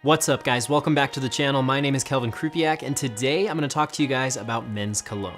What's up guys, welcome back to the channel. My name is Kelvin Krupiak and today I'm gonna talk to you guys about men's cologne.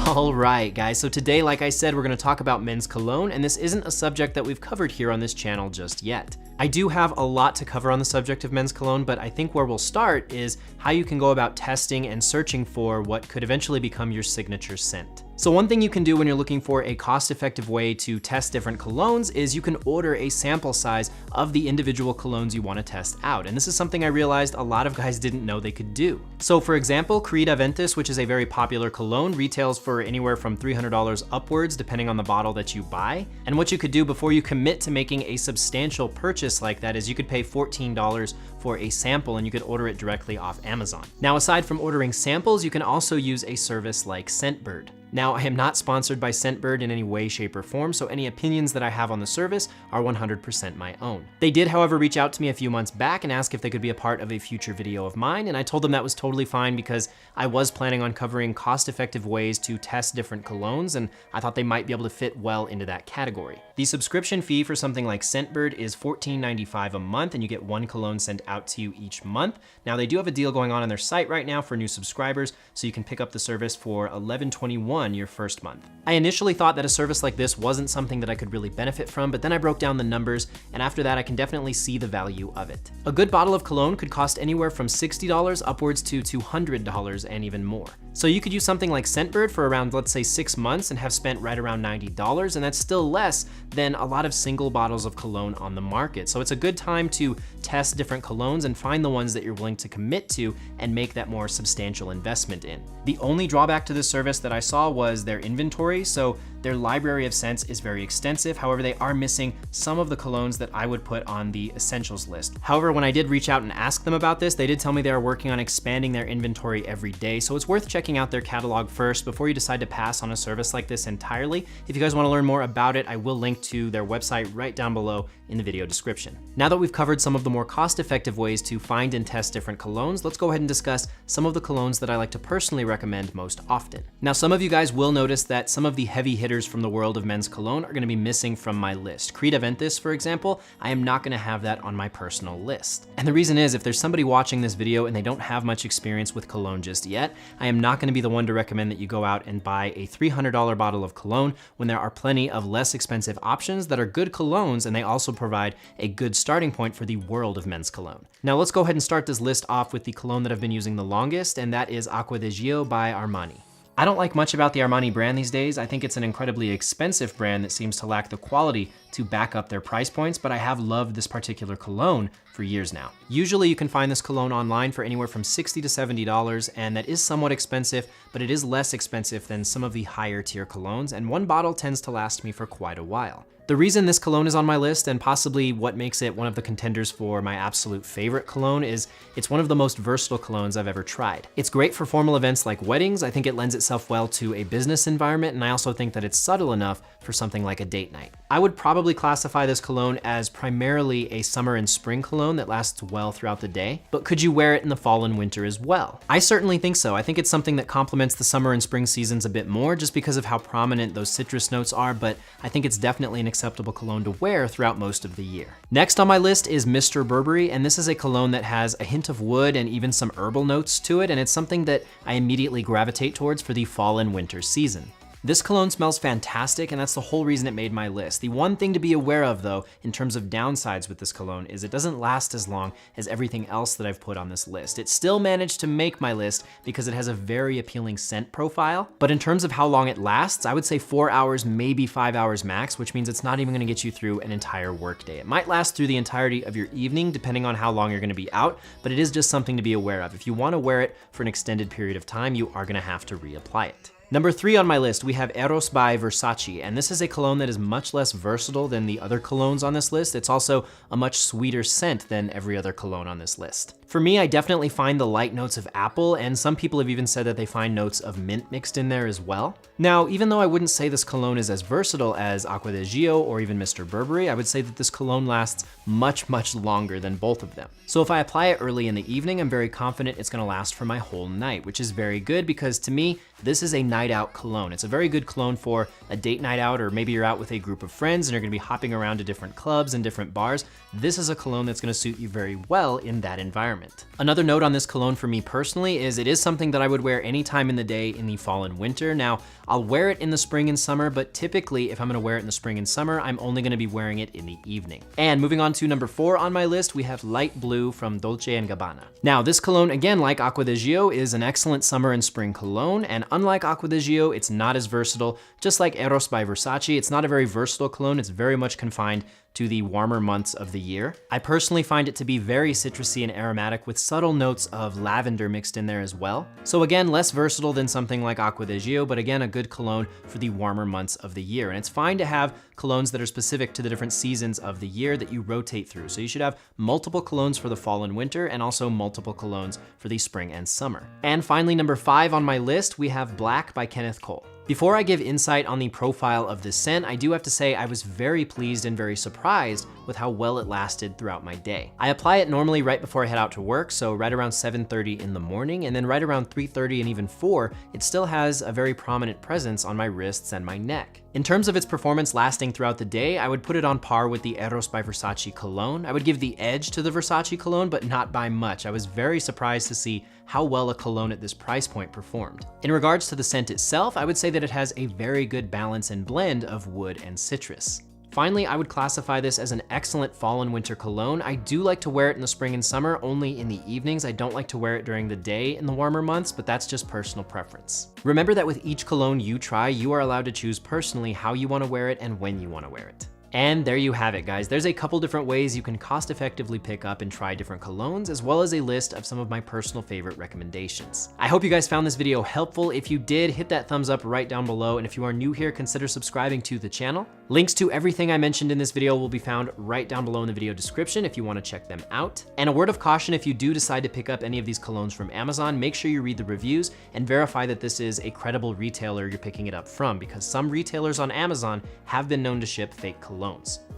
All right guys, so today, like I said, we're gonna talk about men's cologne, and this isn't a subject that we've covered here on this channel just yet. I do have a lot to cover on the subject of men's cologne, but I think where we'll start is how you can go about testing and searching for what could eventually become your signature scent. So one thing you can do when you're looking for a cost-effective way to test different colognes is you can order a sample size of the individual colognes you want to test out. And this is something I realized a lot of guys didn't know they could do. So for example, Creed Aventus, which is a very popular cologne, retails for anywhere from $300 upwards, depending on the bottle that you buy. And what you could do before you commit to making a substantial purchase like that is you could pay $14 for a sample and you could order it directly off Amazon. Now, aside from ordering samples, you can also use a service like Scentbird. Now, I am not sponsored by Scentbird in any way, shape, or form, so any opinions that I have on the service are 100% my own. They did, however, reach out to me a few months back and ask if they could be a part of a future video of mine, and I told them that was totally fine because I was planning on covering cost-effective ways to test different colognes, and I thought they might be able to fit well into that category. The subscription fee for something like Scentbird is $14.95 a month, and you get one cologne sent out to you each month. Now, they do have a deal going on their site right now for new subscribers, so you can pick up the service for $11.21 your first month. I initially thought that a service like this wasn't something that I could really benefit from, but then I broke down the numbers, and after that I can definitely see the value of it. A good bottle of cologne could cost anywhere from $60 upwards to $200 and even more. So you could use something like Scentbird for around, let's say, 6 months and have spent right around $90, and that's still less than a lot of single bottles of cologne on the market. So it's a good time to test different colognes and find the ones that you're willing to commit to and make that more substantial investment in. The only drawback to this service that I saw was their inventory. So their library of scents is very extensive. However, they are missing some of the colognes that I would put on the essentials list. However, when I did reach out and ask them about this, they did tell me they are working on expanding their inventory every day. So it's worth checking out their catalog first before you decide to pass on a service like this entirely. If you guys want to learn more about it, I will link to their website right down below in the video description. Now that we've covered some of the more cost-effective ways to find and test different colognes, let's go ahead and discuss some of the colognes that I like to personally recommend most often. Now, some of you guys will notice that some of the heavy hitters from the world of men's cologne are going to be missing from my list. Creed Aventus, for example, I am not going to have that on my personal list. And the reason is, if there's somebody watching this video and they don't have much experience with cologne just yet, I am not going to be the one to recommend that you go out and buy a $300 bottle of cologne when there are plenty of less expensive options that are good colognes, and they also provide a good starting point for the world of men's cologne. Now let's go ahead and start this list off with the cologne that I've been using the longest, and that is Aqua by Armani. I don't like much about the Armani brand these days. I think it's an incredibly expensive brand that seems to lack the quality to back up their price points, but I have loved this particular cologne for years now. Usually you can find this cologne online for anywhere from $60 to $70, and that is somewhat expensive, but it is less expensive than some of the higher tier colognes, and one bottle tends to last me for quite a while. The reason this cologne is on my list, and possibly what makes it one of the contenders for my absolute favorite cologne, is it's one of the most versatile colognes I've ever tried. It's great for formal events like weddings. I think it lends itself well to a business environment, and I also think that it's subtle enough for something like a date night. I would probably classify this cologne as primarily a summer and spring cologne that lasts well throughout the day, but could you wear it in the fall and winter as well? I certainly think so. I think it's something that complements the summer and spring seasons a bit more just because of how prominent those citrus notes are, but I think it's definitely an acceptable cologne to wear throughout most of the year. Next on my list is Mr. Burberry, and this is a cologne that has a hint of wood and even some herbal notes to it, and it's something that I immediately gravitate towards for the fall and winter season. This cologne smells fantastic, and that's the whole reason it made my list. The one thing to be aware of, though, in terms of downsides with this cologne is it doesn't last as long as everything else that I've put on this list. It still managed to make my list because it has a very appealing scent profile, but in terms of how long it lasts, I would say 4 hours, maybe 5 hours max, which means it's not even gonna get you through an entire workday. It might last through the entirety of your evening, depending on how long you're gonna be out, but it is just something to be aware of. If you wanna wear it for an extended period of time, you are gonna have to reapply it. Number 3 on my list, we have Eros by Versace, and this is a cologne that is much less versatile than the other colognes on this list. It's also a much sweeter scent than every other cologne on this list. For me, I definitely find the light notes of apple, and some people have even said that they find notes of mint mixed in there as well. Now, even though I wouldn't say this cologne is as versatile as Aqua or even Mr. Burberry, I would say that this cologne lasts much, much longer than both of them. So if I apply it early in the evening, I'm very confident it's gonna last for my whole night, which is very good because to me, This is a night out cologne. It's a very good cologne for a date night out, or maybe you're out with a group of friends and you're gonna be hopping around to different clubs and different bars. This is a cologne that's gonna suit you very well in that environment. Another note on this cologne for me personally is it is something that I would wear any time in the day in the fall and winter. Now, I'll wear it in the spring and summer, but typically if I'm gonna wear it in the spring and summer, I'm only gonna be wearing it in the evening. And moving on to number 4 on my list, we have Light Blue from Dolce Gabbana. Now, this cologne, again, like Aqua di Gio, is an excellent summer and spring cologne, and unlike Aqua di Gio, it's not as versatile. Just like Eros by Versace, it's not a very versatile cologne. It's very much confined to the warmer months of the year. I personally find it to be very citrusy and aromatic with subtle notes of lavender mixed in there as well. So again, less versatile than something like Aqua di Gio, but again, a good cologne for the warmer months of the year. And it's fine to have colognes that are specific to the different seasons of the year that you rotate through. So you should have multiple colognes for the fall and winter, and also multiple colognes for the spring and summer. And finally, number 5 on my list, we have Black by Kenneth Cole. Before I give insight on the profile of this scent, I do have to say I was very pleased and very surprised with how well it lasted throughout my day. I apply it normally right before I head out to work, so right around 7:30 in the morning, and then right around 3:30 and even 4, it still has a very prominent presence on my wrists and my neck. In terms of its performance lasting throughout the day, I would put it on par with the Eros by Versace cologne. I would give the edge to the Versace cologne, but not by much. I was very surprised to see how well a cologne at this price point performed. In regards to the scent itself, I would say that it has a very good balance and blend of wood and citrus. Finally, I would classify this as an excellent fall and winter cologne. I do like to wear it in the spring and summer, only in the evenings. I don't like to wear it during the day in the warmer months, but that's just personal preference. Remember that with each cologne you try, you are allowed to choose personally how you want to wear it and when you want to wear it. And there you have it, guys. There's a couple different ways you can cost effectively pick up and try different colognes, as well as a list of some of my personal favorite recommendations. I hope you guys found this video helpful. If you did, hit that thumbs up right down below. And if you are new here, consider subscribing to the channel. Links to everything I mentioned in this video will be found right down below in the video description if you want to check them out. And a word of caution, if you do decide to pick up any of these colognes from Amazon, make sure you read the reviews and verify that this is a credible retailer you're picking it up from, because some retailers on Amazon have been known to ship fake colognes.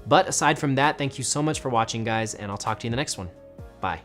But aside from that, thank you so much for watching, guys, and I'll talk to you in the next one. Bye.